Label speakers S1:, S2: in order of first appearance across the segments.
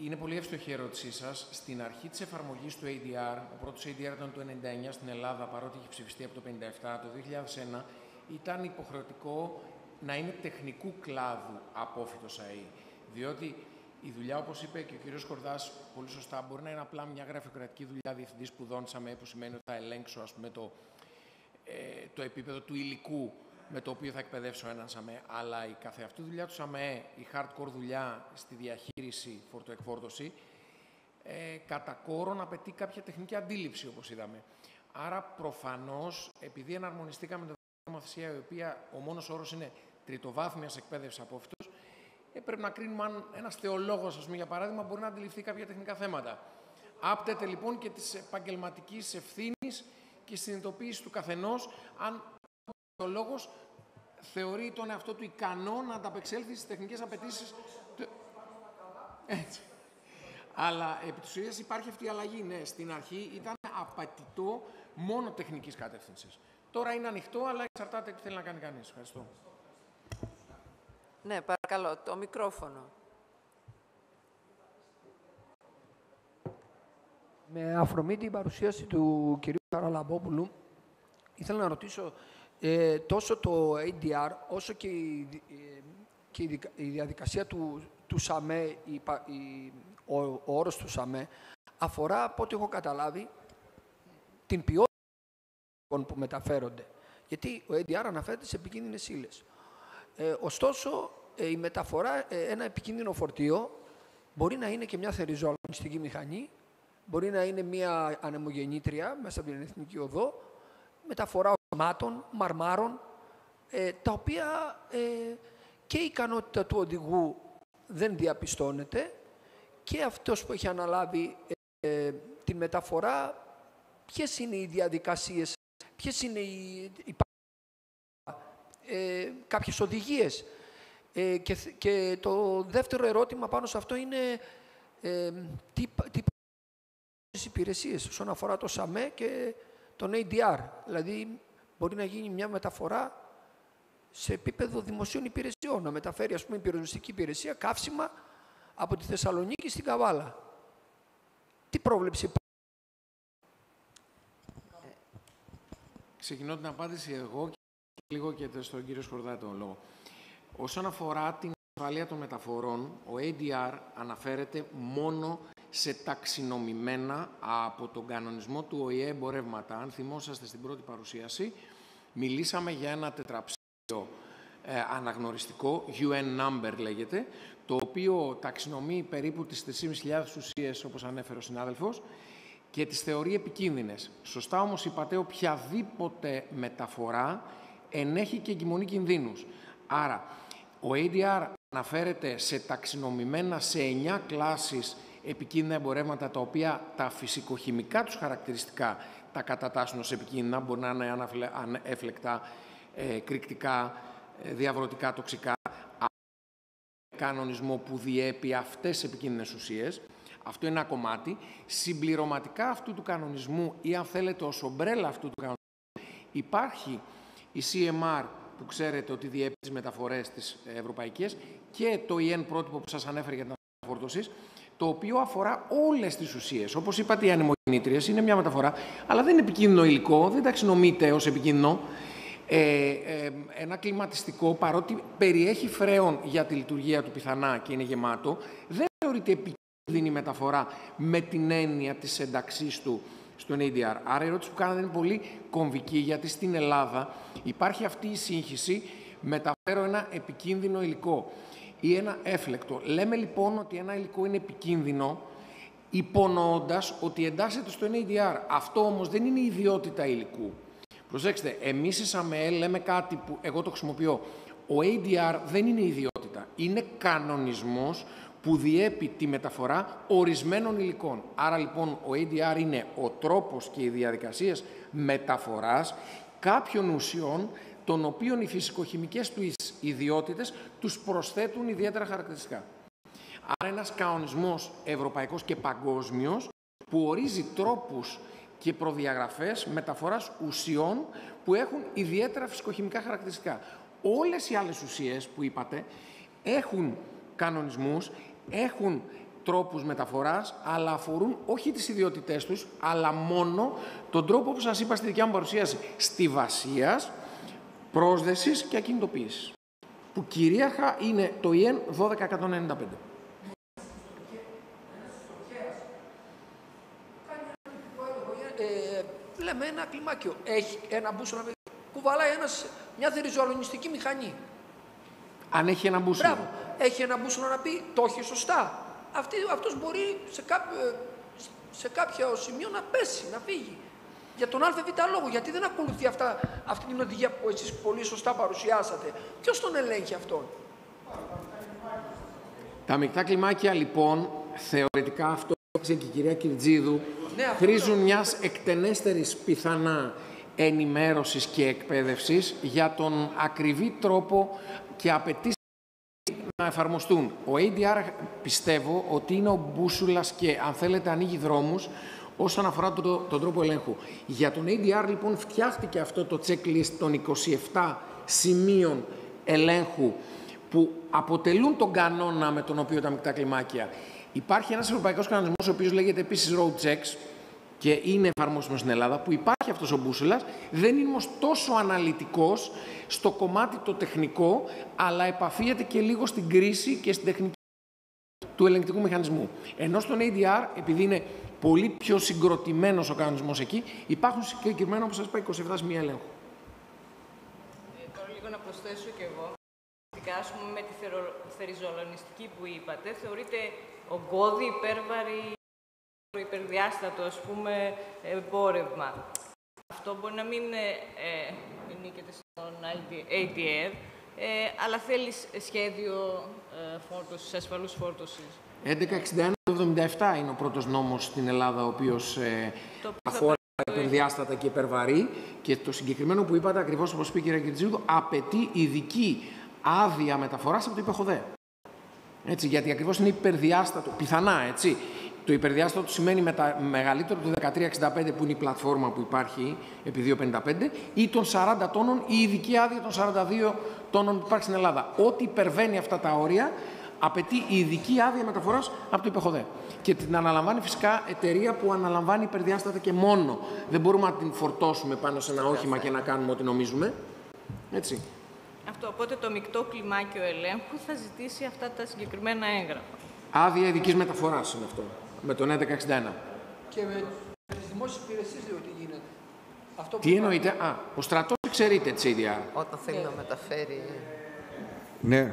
S1: Είναι πολύ εύστοχη η ερώτησή σας. Στην αρχή της εφαρμογής του ADR, ο πρώτος ADR ήταν το 1999 στην Ελλάδα, παρότι είχε ψηφιστεί από το 1957, το 2001 ήταν υποχρεωτικό να είναι τεχνικού κλάδου απόφοιτος ΑΕΗ. Διότι η δουλειά, όπως είπε και ο κ. Κορδάς πολύ σωστά, μπορεί να είναι απλά μια γραφειοκρατική δουλειά διευθυντή σπουδών ΣΑΜΕ, που σημαίνει ότι θα ελέγξω, ας πούμε, το επίπεδο του υλικού με το οποίο θα εκπαιδεύσω έναν ΣΑΜΕ, αλλά η καθεαυτή δουλειά του ΣΑΜΕ, η hardcore δουλειά στη διαχείριση, φορτοεκφόρτωση, κατά κόρον απαιτεί κάποια τεχνική αντίληψη, όπως είδαμε. Άρα, προφανώς, επειδή εναρμονιστήκαμε με την νομοθεσία, η οποία ο μόνος όρος είναι τριτοβάθμιας εκπαίδευσης απόφοιτος, πρέπει να κρίνουμε αν ένας θεολόγος, ας πούμε, για παράδειγμα, μπορεί να αντιληφθεί κάποια τεχνικά θέματα. Άπτεται λοιπόν και της επαγγελματικής ευθύνης και συνειδητοποίηση του καθενός, αν ο θεολόγος θεωρεί τον εαυτό του ικανό να ανταπεξέλθει στις τεχνικές απαιτήσεις. Έτσι. Αλλά επί της ουσίας υπάρχει αυτή η αλλαγή. Ναι, στην αρχή ήταν απαιτητό μόνο τεχνικής κατεύθυνσης. Τώρα είναι ανοιχτό, αλλά εξαρτάται τι θέλει να κάνει κανείς. Ευχαριστώ.
S2: Ναι, παρακαλώ, το μικρόφωνο.
S3: Με αφορμή την παρουσίαση του κ. Χαραλαμπόπουλου, ήθελα να ρωτήσω τόσο το ADR, όσο και η διαδικασία του ΣΑΜΕ, ο όρος του ΣΑΜΕ, αφορά, από ό,τι έχω καταλάβει, την ποιότητα που μεταφέρονται. Γιατί ο ADR αναφέρεται σε επικίνδυνες ύλες. Ωστόσο, η μεταφορά, ένα επικίνδυνο φορτίο, μπορεί να είναι και μια θεριζοαλωνιστική μηχανή, μπορεί να είναι μια ανεμογεννήτρια μέσα από την Εθνική Οδό, μεταφορά οσμάτων, μαρμάρων, τα οποία και η ικανότητα του οδηγού δεν διαπιστώνεται και αυτός που έχει αναλάβει τη μεταφορά, ποιες είναι οι διαδικασίες, ποιες είναι κάποιες οδηγίες. Και το δεύτερο ερώτημα πάνω σε αυτό είναι τι υπηρεσίες όσον αφορά το ΣΑΜΕ και τον ADR. Δηλαδή, μπορεί να γίνει μια μεταφορά σε επίπεδο δημοσίων υπηρεσιών, να μεταφέρει, ας πούμε, η πυροσβεστική υπηρεσία καύσιμα από τη Θεσσαλονίκη στην Καβάλα. Τι πρόβλεψη υπάρχει?
S1: Ξεκινώ την απάντηση εγώ και λίγο και στον κύριο Σκορδά τον λόγο. Όσον αφορά την ασφάλεια των μεταφορών, ο ADR αναφέρεται μόνο σε ταξινομημένα από τον κανονισμό του ΟΗΕ εμπορεύματα. Αν θυμόσαστε στην πρώτη παρουσίαση, μιλήσαμε για ένα τετραψήφιο αναγνωριστικό, UN number λέγεται, το οποίο ταξινομεί περίπου τις 3.500 ουσίες, όπως ανέφερε ο συνάδελφος, και τις θεωρεί επικίνδυνες. Σωστά όμως είπατε, οποιαδήποτε μεταφορά ενέχει και εγκυμονή κινδύνους. Άρα, ο ADR αναφέρεται σε ταξινομημένα σε 9 κλάσεις επικίνδυνα εμπορεύματα, τα οποία τα φυσικοχημικά τους χαρακτηριστικά τα κατατάσσουν ως επικίνδυνα, μπορεί να είναι ανέφλεκτα, κρυκτικά, διαβρωτικά, τοξικά, κανονισμό που διέπει αυτές τις επικίνδυνες ουσίες. Αυτό είναι ένα κομμάτι. Συμπληρωματικά αυτού του κανονισμού ή, αν θέλετε, ως ομπρέλα αυτού του κανονισμού, υπάρχει η CMR, που ξέρετε ότι διέπει τις μεταφορές τις ευρωπαϊκές, και το EN πρότυπο που σας ανέφερε για την φορτωσής, το οποίο αφορά όλες τις ουσίες. Όπως είπατε, οι ανεμογεννήτριες είναι μια μεταφορά, αλλά δεν είναι επικίνδυνο υλικό, δεν ταξινομείται ως επικίνδυνο. Ένα κλιματιστικό, παρότι περιέχει φρέον για τη λειτουργία του πιθανά και είναι γεμάτο, δεν θεωρείται επικίνδυνη μεταφορά με την έννοια της ένταξής του στον ADR. Άρα η ερώτηση που κάνατε είναι πολύ κομβική, γιατί στην Ελλάδα υπάρχει αυτή η σύγχυση, μεταφέρω ένα επικίνδυνο υλικό ή ένα έφλεκτο. Λέμε λοιπόν ότι ένα υλικό είναι επικίνδυνο, υπονοώντας ότι εντάσσεται στο ADR. Αυτό όμως δεν είναι η ιδιότητα υλικού. Προσέξτε, εμείς οι ΣΑΜΕ λέμε κάτι που εγώ το χρησιμοποιώ. Ο ADR δεν είναι ιδιότητα, είναι κανονισμός που διέπει τη μεταφορά ορισμένων υλικών. Άρα λοιπόν ο ADR είναι ο τρόπος και οι διαδικασίες μεταφοράς κάποιων ουσιών, των οποίων οι φυσικοχημικές του ιδιότητες τους προσθέτουν ιδιαίτερα χαρακτηριστικά. Άρα ένας κανονισμός ευρωπαϊκός και παγκόσμιος που ορίζει τρόπους και προδιαγραφές μεταφοράς ουσιών που έχουν ιδιαίτερα φυσικοχημικά χαρακτηριστικά. Όλες οι άλλες ουσίες που είπατε έχουν κανονισμούς, έχουν τρόπους μεταφοράς, αλλά αφορούν όχι τις ιδιότητές τους, αλλά μόνο τον τρόπο, όπως σας είπα στη δικιά μου παρουσίαση, στιβασίας, πρόσδεσης και ακινητοποίησης, που κυρίαρχα είναι το ΙΕΝ 12195.
S3: Λέμε ένα κλιμάκιο. Έχει ένα μπούσουλα, κουβαλάει μια θηριζοαλωνιστική μηχανή.
S1: Αν έχει ένα μπούσουλο.
S3: Μπράβο. Έχει ένα μπούσουλο να πει το έχει σωστά. Αυτός μπορεί σε κάποιο σημείο να πέσει, να φύγει. Για τον ΑΒ λόγο, γιατί δεν ακολουθεί αυτή την οδηγία που εσείς πολύ σωστά παρουσιάσατε. Ποιος τον ελέγχει αυτόν?
S1: Τα μεικτά κλιμάκια, λοιπόν, θεωρητικά, αυτό έδειξε και η κυρία Κυρτζίδου,
S3: ναι,
S1: χρήζουν μιας εκτενέστερης πιθανά ενημέρωσης και εκπαίδευσης για τον ακριβή τρόπο και απαιτήσεις να εφαρμοστούν. Ο ADR πιστεύω ότι είναι ο μπούσουλας και, αν θέλετε, ανοίγει δρόμους όσον αφορά τον τρόπο ελέγχου. Για τον ADR, λοιπόν, φτιάχτηκε αυτό το checklist των 27 σημείων ελέγχου που αποτελούν τον κανόνα με τον οποίο τα μεικτά κλιμάκια. Υπάρχει ένας ευρωπαϊκός κανονισμός, ο οποίος λέγεται επίσης road checks και είναι εφαρμόσιμος στην Ελλάδα, που υπάρχει αυτός ο μπούσουλας, δεν είναι όμως τόσο αναλυτικός στο κομμάτι το τεχνικό, αλλά επαφίεται και λίγο στην κρίση και στην τεχνική του ελεγκτικού μηχανισμού. Ενώ στον ADR, επειδή είναι πολύ πιο συγκροτημένος ο κανονισμός εκεί, υπάρχουν συγκεκριμένα, όπως σας είπα, 27 σημεία ελέγχου.
S2: Τώρα λίγο να προσθέσω κι εγώ. Ας πούμε, με τη θεριζοαλωνιστική που είπατε, θεωρείται ογκώδη, υπέρβαρη, υπερδιάστατο, ας πούμε, εμπόρευμα. Αυτό μπορεί να μην νίκεται στον ADR, αλλά θέλει σχέδιο φόρτωσης, ασφαλούς φόρτωσης.
S1: 1161-77 είναι ο πρώτος νόμος στην Ελλάδα, ο οποίος αφορά υπερδιάστατα και υπερβαρύ, και το συγκεκριμένο που είπατε, ακριβώς όπως είπε η κυρία Κυρτζίδου, απαιτεί ειδική άδεια μεταφοράς από το ΥΠΕΧΟΔΕ. Έτσι, γιατί ακριβώς είναι υπερδιάστατο, πιθανά, έτσι. Το υπερδιάστατο σημαίνει μεγαλύτερο του 1365, που είναι η πλατφόρμα που υπάρχει επί 255, ή των 40 τόνων, ή ειδική άδεια των 42 τόνων που υπάρχει στην Ελλάδα. Ό,τι υπερβαίνει αυτά τα όρια απαιτεί ειδική άδεια μεταφοράς από το ΥΠΕΧΟΔΕ. Και την αναλαμβάνει φυσικά εταιρεία που αναλαμβάνει υπερδιάστατα και μόνο. Δεν μπορούμε να την φορτώσουμε πάνω σε ένα όχημα και να κάνουμε ό,τι νομίζουμε. Έτσι.
S2: Αυτό, οπότε το μεικτό κλιμάκιο ελέγχου θα ζητήσει αυτά τα συγκεκριμένα έγγραφα.
S1: Άδεια ειδικής μεταφοράς είναι αυτό, με τον 1161.
S3: Και με τις δημόσιες υπηρεσίες λέει ότι γίνεται. Αυτό
S1: Τι εννοείται? Ο στρατός εξαιρείται της ADR.
S2: Όταν θέλει να μεταφέρει.
S4: Ναι.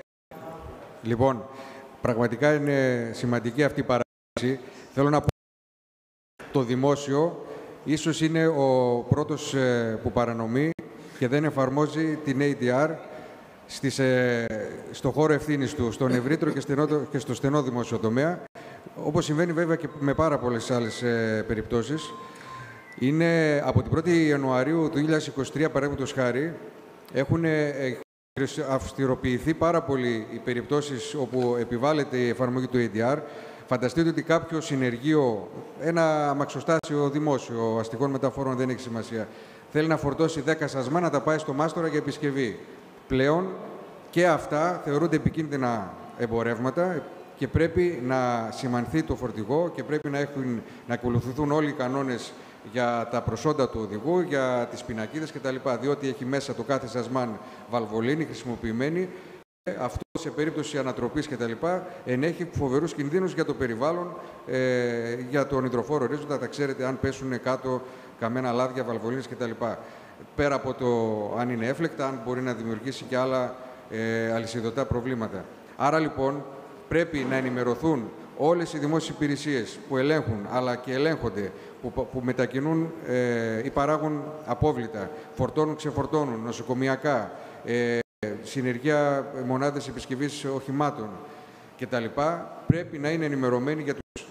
S4: Λοιπόν, πραγματικά είναι σημαντική αυτή η παράδειξη. Θέλω να πω το δημόσιο ίσως είναι ο πρώτος που παρανομεί και δεν εφαρμόζει την ADR στο χώρο ευθύνης του, στον ευρύτερο και στο στενό δημόσιο τομέα, όπως συμβαίνει βέβαια και με πάρα πολλές άλλες περιπτώσεις. Είναι από την 1η Ιανουαρίου του 2023, παραδείγματος χάρη, έχουν αυστηροποιηθεί πάρα πολύ οι περιπτώσεις όπου επιβάλλεται η εφαρμογή του ADR. Φανταστείτε ότι κάποιο συνεργείο, ένα αμαξοστάσιο δημόσιο αστικών μεταφορών, δεν έχει σημασία, θέλει να φορτώσει 10 σασμά να τα πάει στο μάστορα για επισκευή. Πλέον και αυτά θεωρούνται επικίνδυνα εμπορεύματα και πρέπει να σημανθεί το φορτηγό και πρέπει να ακολουθηθούν όλοι οι κανόνες για τα προσόντα του οδηγού, για τις πινακίδες κτλ. Διότι έχει μέσα το κάθε σασμάν βαλβολίνη χρησιμοποιημένη. Αυτό σε περίπτωση ανατροπής κτλ. Ενέχει φοβερούς κινδύνους για το περιβάλλον, για τον υδροφόρο ορίζοντα. Τα ξέρετε, αν πέσουν κάτω καμένα λάδια, βαλβολίνες κτλ. Πέρα από το αν είναι έφλεκτα, αν μπορεί να δημιουργήσει και άλλα αλυσιδωτά προβλήματα. Άρα λοιπόν πρέπει να ενημερωθούν όλες οι δημόσιες υπηρεσίες που ελέγχουν αλλά και ελέγχονται, που μετακινούν ή παράγουν απόβλητα, φορτώνουν, ξεφορτώνουν, νοσοκομιακά, συνεργεία μονάδες επισκευής οχημάτων κτλ. Πρέπει να είναι ενημερωμένοι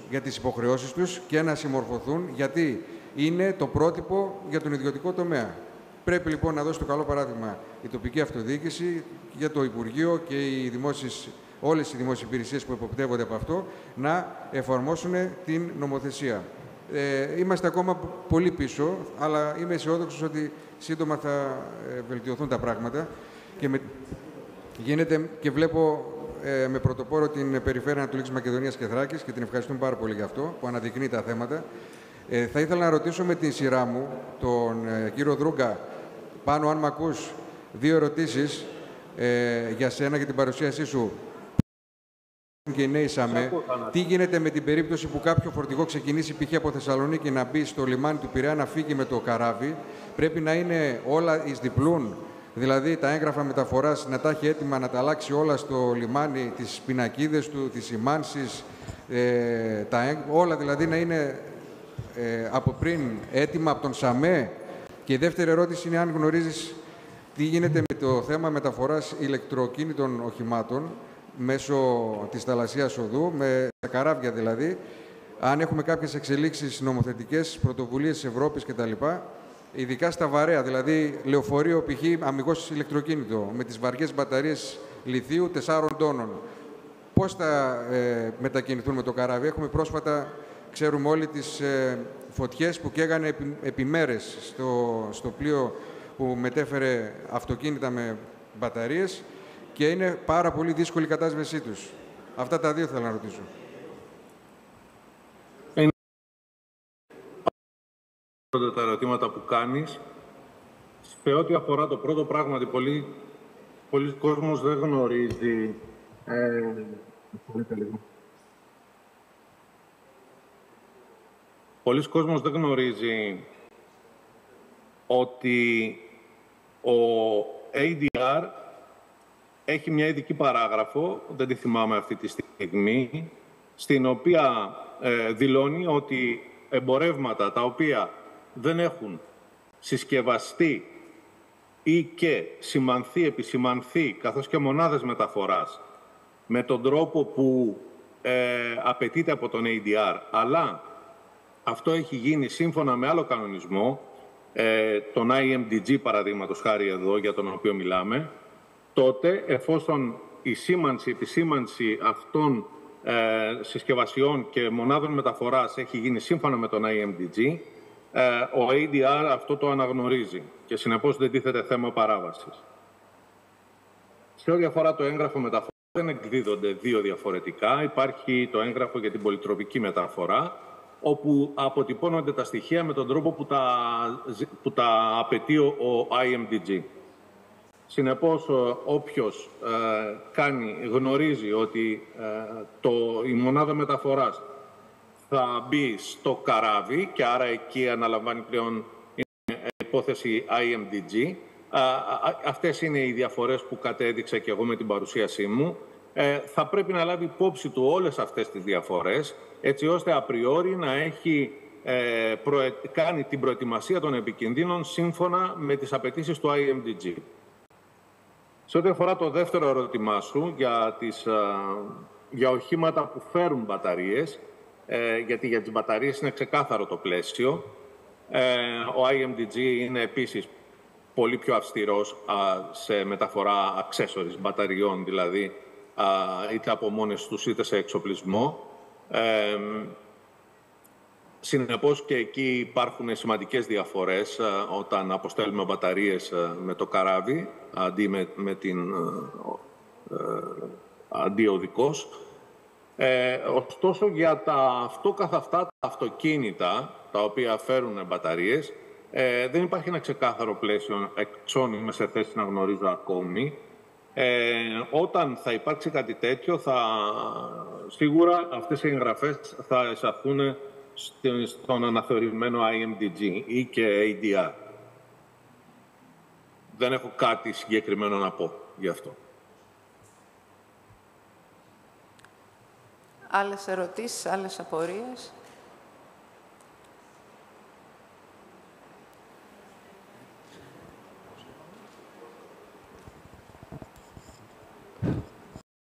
S4: για τις υποχρεώσεις τους και να συμμορφωθούν, γιατί είναι το πρότυπο για τον ιδιωτικό τομέα. Πρέπει λοιπόν να δώσει το καλό παράδειγμα η τοπική αυτοδιοίκηση, για το Υπουργείο και όλες οι δημόσιες υπηρεσίες που εποπτεύονται από αυτό, να εφαρμόσουν την νομοθεσία. Είμαστε ακόμα πολύ πίσω, αλλά είμαι αισιόδοξος ότι σύντομα θα βελτιωθούν τα πράγματα. Γίνεται και βλέπω με πρωτοπόρο την Περιφέρεια Ανατολικής Μακεδονίας και Θράκης και την ευχαριστούμε πάρα πολύ γι' αυτό, που αναδεικνύει τα θέματα. Θα ήθελα να ρωτήσω με τη σειρά μου τον κύριο Δρούγκα, Πάνο, αν μ' ακούς, 2 ερωτήσεις για σένα και την παρουσίασή σου. Και οι νέοι ΣΑΜΕ, τι γίνεται με την περίπτωση που κάποιο φορτηγό ξεκινήσει π.χ. από Θεσσαλονίκη να μπει στο λιμάνι του Πειραιά να φύγει με το καράβι, πρέπει να είναι όλα εις διπλούν, δηλαδή τα έγγραφα μεταφοράς να τα έχει έτοιμα, να τα αλλάξει όλα στο λιμάνι, τις πινακίδες του, τις σημάνσεις, όλα δηλαδή να είναι από πριν έτοιμα από τον ΣΑΜΕ. Και η δεύτερη ερώτηση είναι αν γνωρίζεις τι γίνεται με το θέμα μεταφοράς ηλεκτροκίνητων οχημάτων μέσω της θαλασσίας οδού, με τα καράβια δηλαδή, αν έχουμε κάποιες εξελίξεις νομοθετικές, πρωτοβουλίες της Ευρώπης κτλ. Ειδικά στα βαρέα, δηλαδή λεωφορείο π.χ. αμιγώς ηλεκτροκίνητο, με τις βαριές μπαταρίες λιθίου 4 τόνων. Πώς θα μετακινηθούν με το καράβι? Έχουμε πρόσφατα, ξέρουμε όλοι, τις φωτιές που καίγανε επί μέρες στο πλοίο που μετέφερε αυτοκίνητα με μπαταρίες και είναι πάρα πολύ δύσκολη η κατάσβεσή τους. Αυτά τα δύο θέλω να ρωτήσω.
S5: Τα ερωτήματα που κάνεις. Σε ό,τι αφορά το πρώτο πράγματι, πολλοί κόσμος δεν γνωρίζει... Πολλοί κόσμος δεν γνωρίζει ότι ο ADR έχει μια ειδική παράγραφο, δεν τη θυμάμαι αυτή τη στιγμή, στην οποία δηλώνει ότι εμπορεύματα τα οποία δεν έχουν συσκευαστεί ή και σημανθεί, επισημανθεί, καθώς και μονάδες μεταφοράς, με τον τρόπο που απαιτείται από τον ADR, αλλά αυτό έχει γίνει σύμφωνα με άλλο κανονισμό, τον IMDG παραδείγματος χάρη εδώ, για τον οποίο μιλάμε, τότε, εφόσον η σήμανση, επισήμανση αυτών συσκευασιών και μονάδων μεταφοράς έχει γίνει σύμφωνα με τον IMDG, ο ADR αυτό το αναγνωρίζει και συνεπώς δεν τίθεται θέμα παράβασης. Σε ό,τι αφορά το έγγραφο μεταφοράς, δεν εκδίδονται δύο διαφορετικά. Υπάρχει το έγγραφο για την πολυτροπική μεταφορά, όπου αποτυπώνονται τα στοιχεία με τον τρόπο που τα απαιτεί ο IMDG. Συνεπώς, όποιος γνωρίζει ότι η μονάδα μεταφοράς θα μπει στο καράβι και άρα εκεί αναλαμβάνει πλέον υπόθεση IMDG. Αυτές είναι οι διαφορές που κατέδειξα και εγώ με την παρουσίασή μου. Θα πρέπει να λάβει υπόψη του όλες αυτές τις διαφορές, έτσι ώστε απριόρι να έχει κάνει την προετοιμασία των επικινδύνων σύμφωνα με τις απαιτήσεις του IMDG. Σε ό,τι αφορά το δεύτερο ερώτημά σου για οχήματα που φέρουν μπαταρίες, γιατί για τις μπαταρίες είναι ξεκάθαρο το πλαίσιο, ο IMDG είναι επίσης πολύ πιο αυστηρός σε μεταφορά accessories, μπαταριών δηλαδή, είτε από μόνες τους είτε σε εξοπλισμό. Συνεπώς και εκεί υπάρχουν σημαντικές διαφορές όταν αποστέλνουμε μπαταρίες με το καράβι αντί οδικός. Ωστόσο, για τα αυτό καθ' αυτά τα αυτοκίνητα τα οποία φέρουν μπαταρίες, δεν υπάρχει ένα ξεκάθαρο πλαίσιο, εξών είμαι σε θέση να γνωρίζω ακόμη. Όταν θα υπάρξει κάτι τέτοιο, σίγουρα αυτές οι εγγραφές θα εισαχθούν στον αναθεωρημένο IMDG ή και ADR. Δεν έχω κάτι συγκεκριμένο να πω γι' αυτό.
S6: Άλλες ερωτήσεις, άλλες απορίες?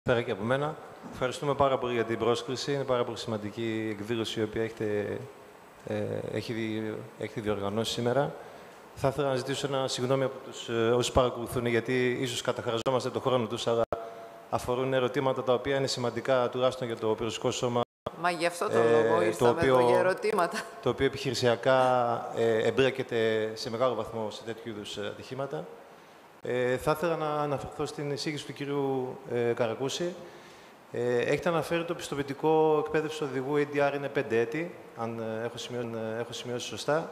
S7: Πέρα και από μένα. Ευχαριστούμε πάρα πολύ για την πρόσκληση. Είναι πάρα πολύ σημαντική η εκδήλωση η οποία έχετε διοργανώσει σήμερα. Θα ήθελα να ζητήσω ένα συγγνώμη από τους όσους παρακολουθούν, γιατί ίσως καταχραζόμαστε τον χρόνο τους, αλλά αφορούν ερωτήματα τα οποία είναι σημαντικά, τουλάχιστον για το περιοριστικό σώμα.
S6: Μα γι' αυτό το λόγο ήρθαμε εδώ, για ερωτήματα.
S7: Το οποίο επιχειρησιακά εμπλέκεται σε μεγάλο βαθμό σε τέτοιου είδους ατυχήματα. Θα ήθελα να αναφερθώ στην εισήγηση του κυρίου Καρακούση Έχετε αναφέρει το πιστοποιητικό εκπαίδευση οδηγού ADR είναι 5 έτη, αν έχω σημειώσει σωστά.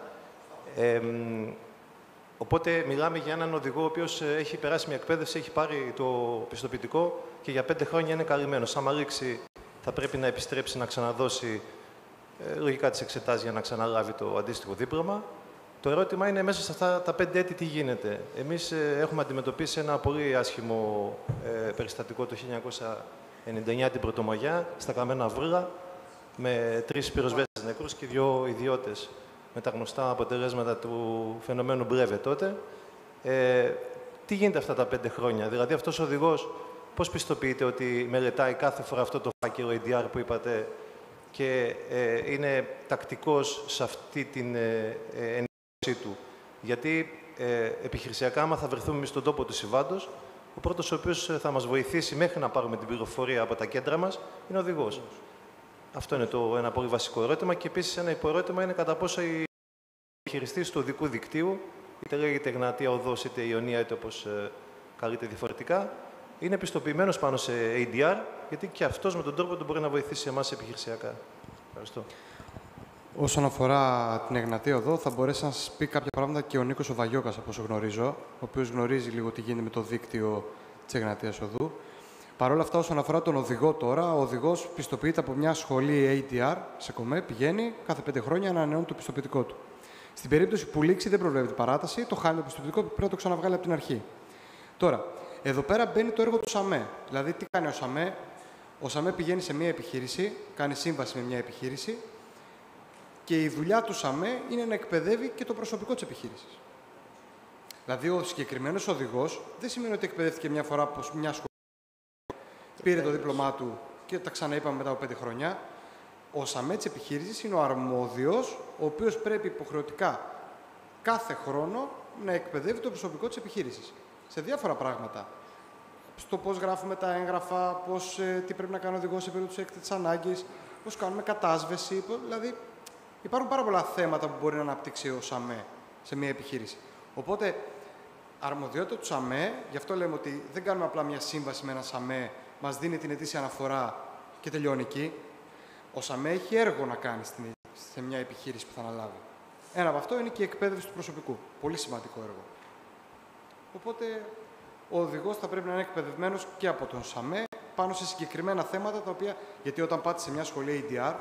S7: Οπότε μιλάμε για έναν οδηγό ο οποίος έχει περάσει μια εκπαίδευση, έχει πάρει το πιστοποιητικό και για 5 χρόνια είναι καλυμμένος. Άμα ρίξει, θα πρέπει να επιστρέψει να ξαναδώσει λογικά τις εξετάσεις για να ξαναλάβει το αντίστοιχο δίπλωμα. Το ερώτημα είναι μέσα σε αυτά τα 5 έτη τι γίνεται. Εμείς έχουμε αντιμετωπίσει ένα πολύ άσχημο περιστατικό το 1999 την Πρωτομαγιά, στα Καμένα Βρύλα, με 3 πυροσβέστες νεκρούς και 2 ιδιώτες με τα γνωστά αποτελέσματα του φαινομένου Μπρέβε τότε. Τι γίνεται αυτά τα 5 χρόνια, δηλαδή αυτός ο οδηγός πώς πιστοποιείται ότι μελετάει κάθε φορά αυτό το φάκελο ADR που είπατε και είναι τακτικός σε αυτή την ενημέρωσή του. Γιατί επιχειρησιακά, άμα θα βρεθούμε εμείς στον τόπο του συμβάντος, ο πρώτος ο οποίος θα μας βοηθήσει μέχρι να πάρουμε την πληροφορία από τα κέντρα μας είναι ο οδηγός. Αυτό είναι ένα πολύ βασικό ερώτημα. Και επίσης ένα υποερώτημα είναι κατά πόσο οι διαχειριστές του οδικού δικτύου, είτε λέγεται Εγνατία Οδός, είτε Ιωνία, είτε όπως καλείται διαφορετικά, είναι πιστοποιημένος πάνω σε ADR, γιατί και αυτός με τον τρόπο του μπορεί να βοηθήσει εμάς επιχειρησιακά. Ευχαριστώ.
S8: Όσον αφορά την Εγνατία Οδό, θα μπορέσει να σας πει κάποια πράγματα και ο Νίκος ο Βαγιώκας, από όσο γνωρίζω, ο οποίος γνωρίζει λίγο τι γίνεται με το δίκτυο της Εγνατίας Οδού. Παρ' όλα αυτά, όσον αφορά τον οδηγό τώρα, ο οδηγός πιστοποιείται από μια σχολή ADR σε ΚΟΜΕ, πηγαίνει κάθε 5 χρόνια να ανανεώνει το πιστοποιητικό του. Στην περίπτωση που λήξει, δεν προβλέπεται παράταση, το χάνει το πιστοποιητικό, πρέπει να το ξαναβγάλει από την αρχή. Τώρα, εδώ πέρα μπαίνει το έργο του ΣΑΜΕ. Δηλαδή, τι κάνει ο ΣΑΜΕ? Ο ΣΑΜΕ πηγαίνει σε μια επιχείρηση, κάνει σύμβαση με μια επιχείρηση και η δουλειά του ΣΑΜΕ είναι να εκπαιδεύει και το προσωπικό της επιχείρησης. Δηλαδή, ο συγκεκριμένος οδηγός δεν σημαίνει ότι εκπαιδεύτηκε μια φορά από μια σχολή, πήρε το δίπλωμά του και τα ξαναείπαμε μετά από 5 χρόνια. Ο ΣΑΜΕ της επιχείρησης είναι ο αρμόδιος, ο οποίος πρέπει υποχρεωτικά κάθε χρόνο να εκπαιδεύει το προσωπικό της επιχείρησης σε διάφορα πράγματα. Στο πώς γράφουμε τα έγγραφα, τι πρέπει να κάνει ο οδηγός σε περίπτωση έκτακτης ανάγκης, πώς κάνουμε κατάσβεση. Δηλαδή, υπάρχουν πάρα πολλά θέματα που μπορεί να αναπτύξει ο ΣΑΜΕ σε μια επιχείρηση. Οπότε, αρμοδιότητα του ΣΑΜΕ, γι' αυτό λέμε ότι δεν κάνουμε απλά μια σύμβαση με ένα ΣΑΜΕ, μας δίνει την ετήσια αναφορά και τελειώνει εκεί. Ο ΣΑΜΕ έχει έργο να κάνει σε μια επιχείρηση που θα αναλάβει. Ένα από αυτό είναι και η εκπαίδευση του προσωπικού. Πολύ σημαντικό έργο. Οπότε, ο οδηγός θα πρέπει να είναι εκπαιδευμένος και από τον ΣΑΜΕ πάνω σε συγκεκριμένα θέματα τα οποία. Γιατί όταν πάτε σε μια σχολή ADR,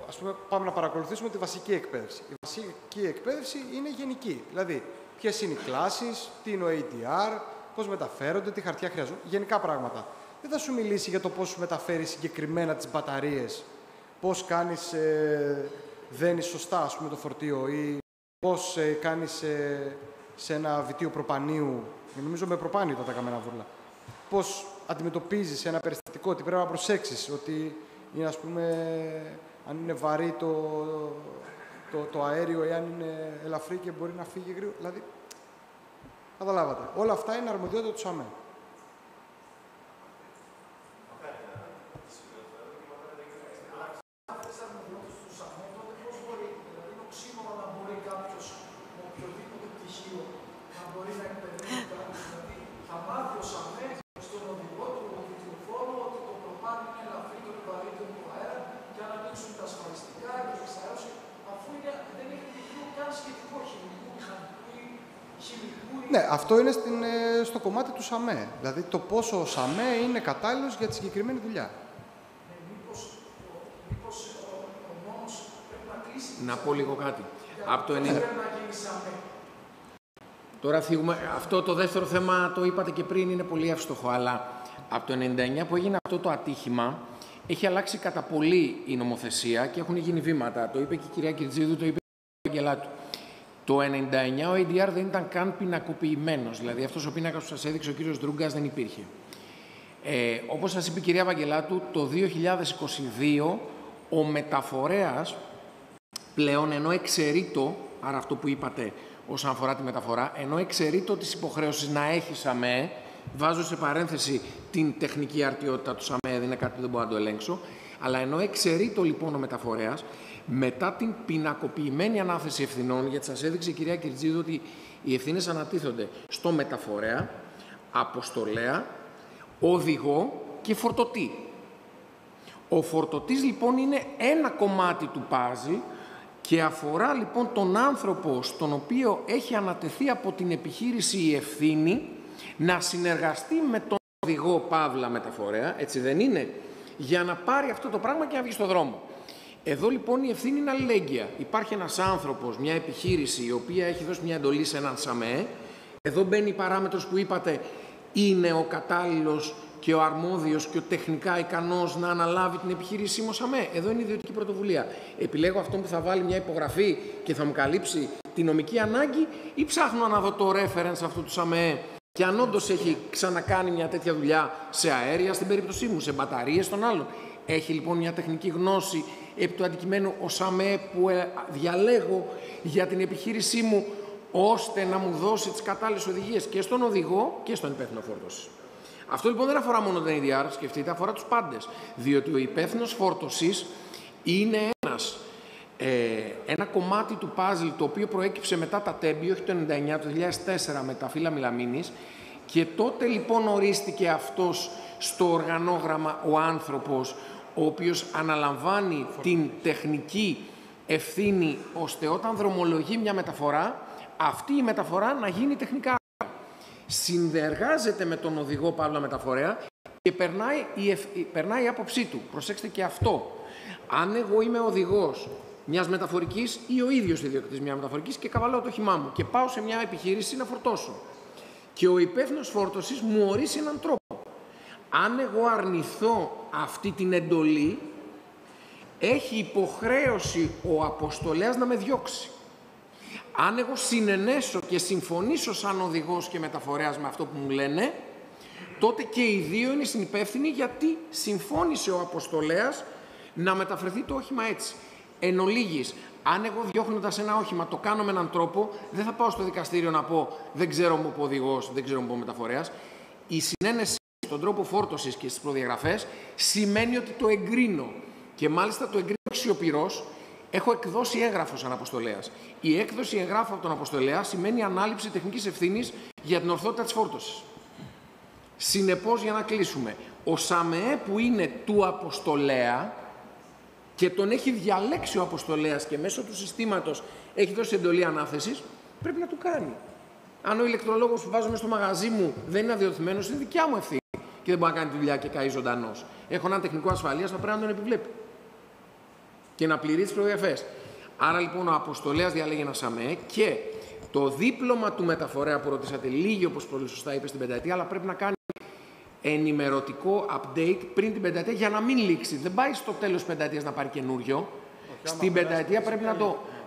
S8: ας πούμε, πάμε να παρακολουθήσουμε τη βασική εκπαίδευση. Η βασική εκπαίδευση είναι γενική. Δηλαδή, ποιες είναι οι κλάσεις, τι είναι ο ADR, πώς μεταφέρονται, τι χαρτιά χρειαζόνται, γενικά πράγματα. Δεν θα σου μιλήσει για το πώς μεταφέρεις συγκεκριμένα τις μπαταρίες, πώς κάνεις, δένεις σωστά, ας πούμε, το φορτίο ή πώς κάνεις σε ένα βιτίο προπανίου, νομίζω με προπάνιο τα Καμένα Βούρλα, πώς αντιμετωπίζεις ένα περιστατικό, τι πρέπει να προσέξεις, ότι είναι, ας πούμε, αν είναι βαρύ το αέριο ή αν είναι ελαφρύ και μπορεί να φύγει γρήγορα. Δηλαδή, καταλάβατε. Όλα αυτά είναι αρμοδιότητα του ΣΑΜΕ. Ναι, αυτό είναι στο κομμάτι του ΣΑΜΕ. Δηλαδή το πόσο ο ΣΑΜΕ είναι κατάλληλος για τη συγκεκριμένη δουλειά.
S1: Να πω λίγο κάτι. Από το 90... Τώρα φύγουμε. Αυτό το δεύτερο θέμα το είπατε και πριν, είναι πολύ εύστοχο, αλλά από το 99 που έγινε αυτό το ατύχημα, έχει αλλάξει κατά πολύ η νομοθεσία και έχουν γίνει βήματα. Το είπε και η κυρία Κυρτζίδου, το είπε και η Βαγγελάτου. Το 99 ο ADR δεν ήταν καν πινακοποιημένος, δηλαδή αυτός ο πίνακας που σας έδειξε ο κύριος Δρούγκας δεν υπήρχε. Όπως σας είπε η κυρία Βαγγελάτου, το 2022 ο μεταφορέας πλέον, ενώ εξαιρείτο, άρα αυτό που είπατε όσον αφορά τη μεταφορά, ενώ εξαιρείτο της υποχρέωσης να έχει ΣΑΜΕ, βάζω σε παρένθεση την τεχνική αρτιότητα του ΣΑΜΕ, δεν είναι κάτι που δεν μπορώ να το ελέγξω, αλλά ενώ εξαιρείτο λοιπόν ο μεταφορέας, μετά την πινακοποιημένη ανάθεση ευθυνών, γιατί σας έδειξε η κυρία Κυρτζίδου ότι οι ευθύνες ανατίθονται στο μεταφορέα, αποστολέα, οδηγό και φορτωτή. Ο φορτωτής λοιπόν είναι ένα κομμάτι του παζλ και αφορά λοιπόν τον άνθρωπο στον οποίο έχει ανατεθεί από την επιχείρηση η ευθύνη να συνεργαστεί με τον οδηγό παύλα μεταφορέα, έτσι δεν είναι, για να πάρει αυτό το πράγμα και να βγει στο δρόμο. Εδώ λοιπόν η ευθύνη είναι αλληλέγγυα. Υπάρχει ένας άνθρωπος, μια επιχείρηση η οποία έχει δώσει μια εντολή σε έναν ΣΑΜΕ. Εδώ μπαίνει η παράμετρος που είπατε, είναι ο κατάλληλος και ο αρμόδιος και ο τεχνικά ικανός να αναλάβει την επιχείρησή μου ΣΑΜΕ. Εδώ είναι ιδιωτική πρωτοβουλία. Επιλέγω αυτόν που θα βάλει μια υπογραφή και θα μου καλύψει τη νομική ανάγκη ή ψάχνω να δω το reference αυτού του ΣΑΜΕ και αν όντως έχει ξανακάνει μια τέτοια δουλειά σε αέρια στην περίπτωσή μου, σε μπαταρίες των άλλων. Έχει λοιπόν μια τεχνική γνώση επί του αντικειμένου ο ΣΑΜΕ που διαλέγω για την επιχείρησή μου, ώστε να μου δώσει τις κατάλληλες οδηγίες και στον οδηγό και στον υπεύθυνο φόρτωση. Αυτό λοιπόν δεν αφορά μόνο τον ADR, σκεφτείτε, αφορά τους πάντες. Διότι ο υπεύθυνος φόρτωσης είναι ένα κομμάτι του παζλ το οποίο προέκυψε μετά τα τέμπη, όχι το 1999, το 2004 με τα φύλλα μελαμίνης, και τότε λοιπόν ορίστηκε αυτός στο οργανόγραμμα ο άνθρωπος, ο οποίος αναλαμβάνει την τεχνική ευθύνη, ώστε όταν δρομολογεί μια μεταφορά, αυτή η μεταφορά να γίνει τεχνικά. Συνεργάζεται με τον οδηγό παύλα μεταφορέα και περνάει η άποψή του. Προσέξτε και αυτό. Αν εγώ είμαι οδηγός μιας μεταφορικής ή ο ίδιος ιδιοκτήτης μιας μεταφορικής και καβαλάω το όχημά μου και πάω σε μια επιχείρηση να φορτώσω και ο υπεύθυνος φόρτωσης μου ορίσει έναν τρόπο. Αν εγώ αρνηθώ αυτή την εντολή, έχει υποχρέωση ο αποστολέας να με διώξει. Αν εγώ συνενέσω και συμφωνήσω σαν οδηγός και μεταφορέας με αυτό που μου λένε, τότε και οι δύο είναι συνυπεύθυνοι γιατί συμφώνησε ο αποστολέας να μεταφερθεί το όχημα έτσι. Εν ολίγης, αν εγώ διώχνοντας ένα όχημα το κάνω με έναν τρόπο, δεν θα πάω στο δικαστήριο να πω δεν ξέρω μου πω οδηγός, δεν ξέρω μου πω μεταφορέας. Η συνένεση στον τρόπο φόρτωσης και στις προδιαγραφές σημαίνει ότι το εγκρίνω. Και μάλιστα το εγκρίνω αξιοπυρός. Έχω εκδώσει έγγραφο σαν αποστολέας. Η έκδοση εγγράφου από τον αποστολέα σημαίνει ανάληψη τεχνικής ευθύνης για την ορθότητα της φόρτωσης. Συνεπώς, για να κλείσουμε, ο ΣΑΜΕ που είναι του αποστολέα και τον έχει διαλέξει ο αποστολέας και μέσω του συστήματος έχει δώσει εντολή ανάθεσης, πρέπει να του κάνει. Αν ο ηλεκτρολόγος που βάζω μέσα στο μαγαζί μου δεν είναι αδειοδοτημένος, είναι δικιά μου ευθύνη και δεν μπορεί να κάνει τη δουλειά και καεί ζωντανός. Έχω έναν τεχνικό ασφαλείας, θα πρέπει να τον επιβλέπει και να πληρεί τις προδιαγραφές. Άρα λοιπόν ο αποστολέας διαλέγει ένα ΣΑΜΕ και το δίπλωμα του μεταφορέα που ρωτήσατε λίγοι, όπως πολύ σωστά είπε, στην πενταετία, αλλά πρέπει να κάνει ενημερωτικό update πριν την πενταετία για να μην λήξει. Δεν πάει στο τέλος της πενταετίας να πάρει καινούριο. Στην πενταετία πρέπει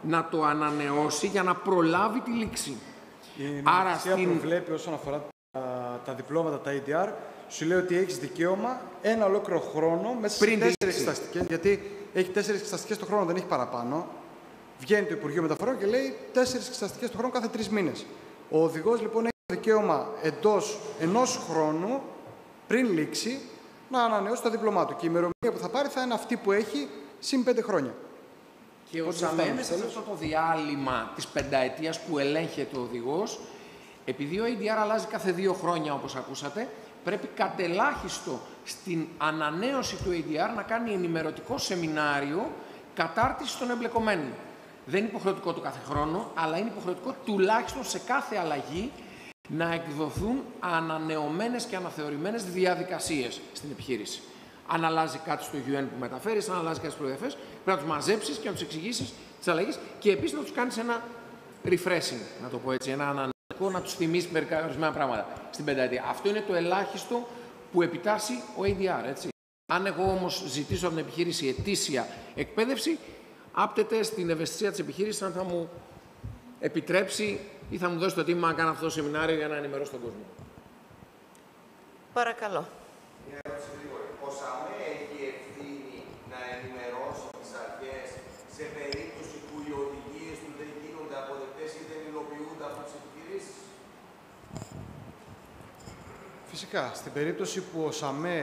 S1: να το ανανεώσει για να προλάβει τη λήξη.
S9: Η νομοθεσία προβλέπει όσον αφορά τα διπλώματα, τα ADR, σου λέει ότι έχεις δικαίωμα ένα ολόκληρο χρόνο μέσα σε 4 εξεταστικές, γιατί έχει 4 εξεταστικές το χρόνο, δεν έχει παραπάνω. Βγαίνει το Υπουργείο Μεταφορών και λέει 4 εξεταστικές το χρόνο κάθε 3 μήνες. Ο οδηγός λοιπόν έχει δικαίωμα εντός 1 χρόνου πριν λήξει να ανανεώσει το δίπλωμά του. Και η ημερομηνία που θα πάρει θα είναι αυτή που έχει συν 5 χρόνια.
S1: Και ο ΣΑΜΕ μέσα σε αυτό το διάλειμμα της πενταετίας που ελέγχεται ο οδηγός, επειδή ο ADR αλλάζει κάθε 2 χρόνια όπως ακούσατε, πρέπει κατελάχιστο στην ανανέωση του ADR να κάνει ενημερωτικό σεμινάριο κατάρτισης των εμπλεκομένων. Δεν είναι υποχρεωτικό το κάθε χρόνο, αλλά είναι υποχρεωτικό τουλάχιστον σε κάθε αλλαγή να εκδοθούν ανανεωμένες και αναθεωρημένες διαδικασίες στην επιχείρηση. Αν αλλάζει κάτι στο UN που μεταφέρεις, αν αλλάζει κάτι στις προδιαγραφές, πρέπει να τους μαζέψεις και να τους εξηγήσεις τις αλλαγές και επίσης να τους κάνεις ένα refreshing, να το πω έτσι, ένα ανανεωτικό, να τους θυμίσεις μερικά ορισμένα πράγματα στην πενταετία. Αυτό είναι το ελάχιστο που επιτάσσει ο ADR, έτσι. Αν εγώ όμως ζητήσω από την επιχείρηση ετήσια εκπαίδευση, άπτεται στην ευαισθησία της επιχείρησης αν θα μου επιτρέψει ή θα μου δώσει το τίμημα να κάνω αυτό το σεμινάριο για να ενημερώσω τον κόσμο.
S6: Παρακαλώ.
S10: Μια ερώτηση γρήγορη. Ο ΣΑΜΕ έχει ευθύνη να ενημερώσει τις αρχές σε περίπτωση που οι οδηγίες του δεν γίνονται αποδεκτές ή δεν υλοποιούνται από τις επιχειρήσεις?
S9: Φυσικά. Στην περίπτωση που ο ΣΑΜΕ,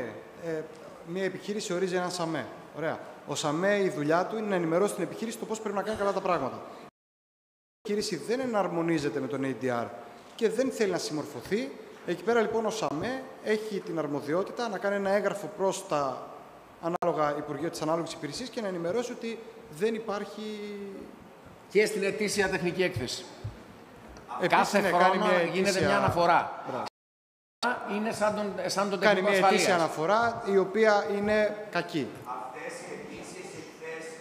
S9: μια επιχείρηση ορίζει έναν ΣΑΜΕ. Ωραία. Ο ΣΑΜΕ, η δουλειά του είναι να ενημερώσει την επιχείρηση το πώς πρέπει να κάνει καλά τα πράγματα. Η επιχείρηση δεν εναρμονίζεται με τον ADR και δεν θέλει να συμμορφωθεί, Εκεί πέρα λοιπόν ο ΣΑΜΕ έχει την αρμοδιότητα να κάνει ένα έγγραφο προς τα ανάλογα Υπουργεία της ανάλογης υπηρεσίας και να ενημερώσει ότι δεν υπάρχει...
S1: Και στην ετήσια τεχνική έκθεση. Κάθε χρόνο γίνεται μια αναφορά. Είναι σαν τον τεχνικό ασφαλείας.
S9: Κάνει μια ετήσια αναφορά η οποία είναι κακή.
S10: Αυτές οι ετήσιες εκθέσεις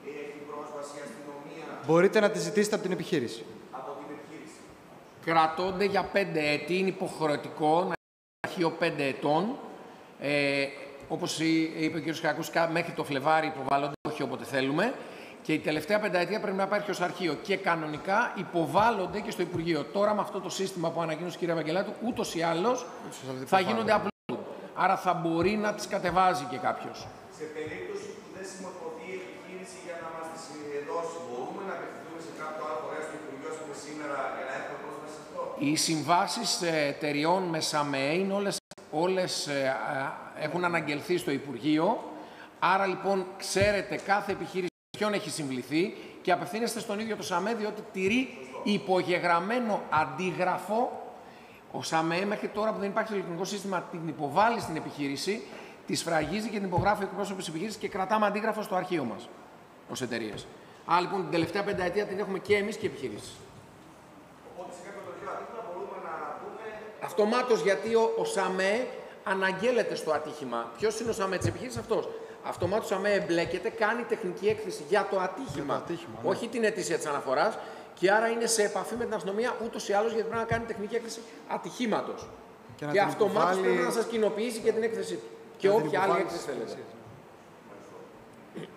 S10: έχει πρόσβαση η αστυνομία?
S9: Μπορείτε να τις ζητήσετε από την επιχείρηση.
S10: Από την επιχείρηση.
S1: Κρατώνται για 5 έτη. Είναι υποχρεωτικό να έχει αρχείο 5 ετών. Όπως είπε ο κ. Κακούς, μέχρι το Φλεβάρι υποβάλλονται, όχι όποτε θέλουμε. Και η τελευταία πενταετία πρέπει να υπάρχει ως αρχείο. Και κανονικά υποβάλλονται και στο Υπουργείο. Τώρα με αυτό το σύστημα που ανακοίνωσε η κ. Ευαγγελάτου, ούτως ή άλλως θα γίνονται upload. Άρα θα μπορεί να τις κατεβάζει και κάποιος.
S10: Σε περίπτωση που δεν συμμορφωθεί η επιχείρηση για να μας τις δώσει, μπορούμε να απευθυνθούμε σε κάποιο άλλο φορέα στο Υπουργείο σήμερα για να έχουμε πρόσβαση σε αυτό?
S1: Οι συμβάσεις εταιριών με ΣΑΜΕ είναι όλες έχουν αναγγελθεί στο Υπουργείο. Άρα λοιπόν ξέρετε κάθε επιχείρηση ποιον έχει συμβληθεί και απευθύνεστε στον ίδιο το ΣΑΜΕ, διότι τηρεί υπογεγραμμένο αντίγραφο. Ο ΣΑΜΕ μέχρι τώρα που δεν υπάρχει το ηλεκτρονικό σύστημα την υποβάλλει στην επιχείρηση, τη σφραγίζει και την υπογράφει ο εκπρόσωπος της επιχείρησης και κρατάμε αντίγραφο στο αρχείο μας ως εταιρείες. Άρα λοιπόν την τελευταία πενταετία την έχουμε και εμείς και οι επιχειρήσεις.
S10: Οπότε σε κάποιο τέτοιο ατύχημα μπορούμε να πούμε...
S1: Αυτομάτως, γιατί ο ΣΑΜΕ αναγγέλλεται στο ατύχημα. Ποιος είναι ο ΣΑΜΕ της επιχείρησης? Αυτός. Αυτομάτως ο ΣΑΜΕ εμπλέκεται, κάνει τεχνική έκθεση για το ατύχημα,
S9: ναι.
S1: Όχι την αιτήσια της αναφοράς, και άρα είναι σε επαφή με την αστυνομία ούτως ή άλλως, γιατί πρέπει να κάνει τεχνική έκθεση ατυχήματος. Και αυτομάτως πρέπει να σας κοινοποιήσει και την έκθεσή του. Και όποια άλλη έκθεση θέλετε.